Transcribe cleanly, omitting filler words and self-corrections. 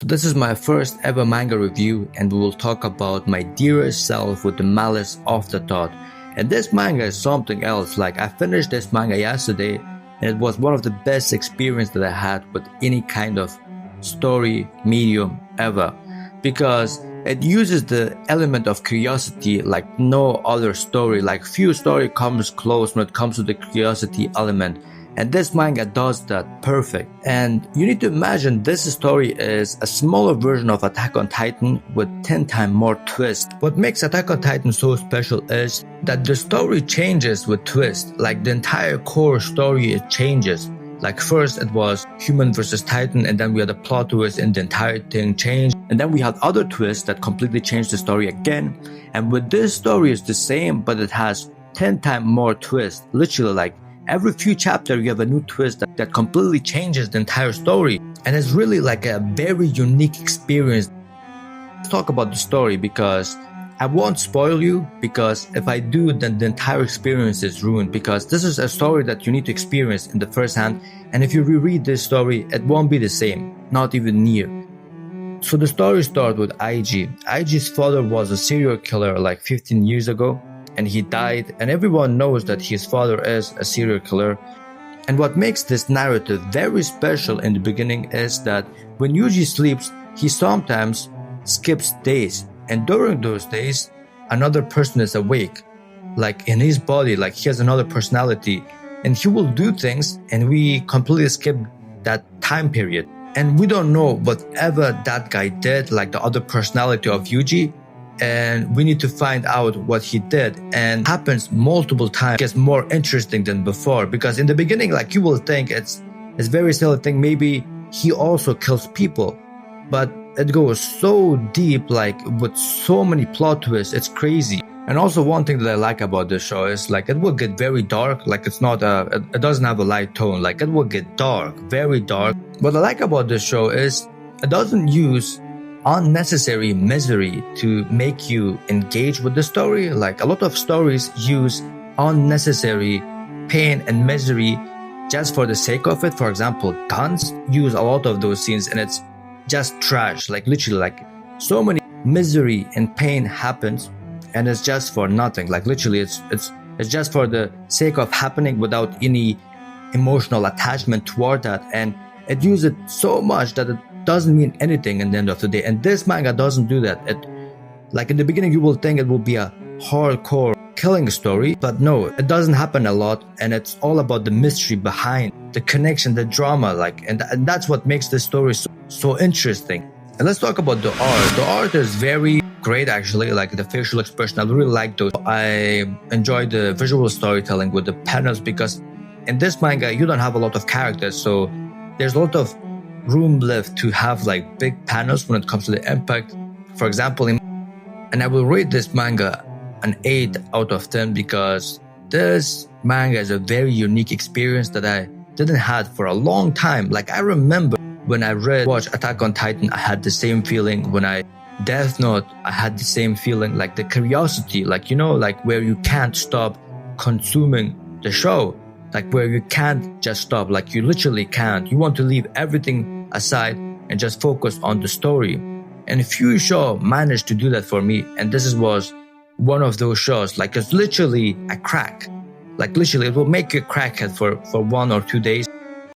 This is my first ever manga review, and we will talk about My Dearest Self with the Malice Afterthought. And this manga is something else. Like, I finished this manga yesterday, and it was one of the best experiences that I had with any kind of story medium ever, because it uses the element of curiosity like no other story. Like, few story comes close when it comes to the curiosity element, and this manga does that perfect. And you need to imagine this story is a smaller version of Attack on Titan with 10 times more twist. What makes Attack on Titan so special is that the story changes with twist. Like, the entire core story, it changes. Like, first it was human versus Titan, and then we had a plot twist and the entire thing changed. And then we had other twists that completely changed the story again. And with this story, it's the same, but it has 10 times more twist. Literally, like, every few chapters you have a new twist that completely changes the entire story. And it's really like a very unique experience. Let's talk about the story, because I won't spoil you, because if I do, then the entire experience is ruined, because this is a story that you need to experience in the first hand, and if you reread this story, it won't be the same, not even near. So the story starts with IG. IG's father was a serial killer like 15 years ago, and he died, and everyone knows that his father is a serial killer. And what makes this narrative very special in the beginning is that when Yuji sleeps, he sometimes skips days. And during those days, another person is awake, like in his body, like he has another personality, and he will do things, and we completely skip that time period. And we don't know whatever that guy did, like the other personality of Yuji, and we need to find out what he did. And it happens multiple times. It gets more interesting than before, because in the beginning, like, you will think it's very silly thing, maybe he also kills people, but it goes so deep, like with so many plot twists, it's crazy. And also one thing that I like about this show is like it will get very dark, like it's not it doesn't have a light tone, like it will get dark, very dark. What I like about this show is it doesn't use unnecessary misery to make you engage with the story. Like, a lot of stories use unnecessary pain and misery just for the sake of it. For example, Guns use a lot of those scenes, and it's just trash. Like, literally, like, so many misery and pain happens, and it's just for nothing. Like, literally, it's just for the sake of happening without any emotional attachment toward that. And it uses it so much that it doesn't mean anything in the end of the day. And this manga doesn't do that. It, like, in the beginning, you will think it will be a hardcore killing story, but no, it doesn't happen a lot, and it's all about the mystery behind the connection, the drama, like, and that's what makes the story so interesting. And let's talk about the art. The art is very great, actually, like the facial expression. I really like those. I enjoy the visual storytelling with the panels, because in this manga you don't have a lot of characters, so there's a lot of room left to have like big panels when it comes to the impact. For example, and I will rate this manga an 8 out of 10, because this manga is a very unique experience that I didn't have for a long time. Like, I remember when I watched Attack on Titan, I had the same feeling. When I Death Note, I had the same feeling, like the curiosity, like, you know, like where you can't stop consuming the show, like where you can't just stop, like you literally can't. You want to leave everything aside and just focus on the story. And few shows managed to do that for me, and this was one of those shows. Like, it's literally a crack. Like, literally, it will make you a crackhead for 1 or 2 days.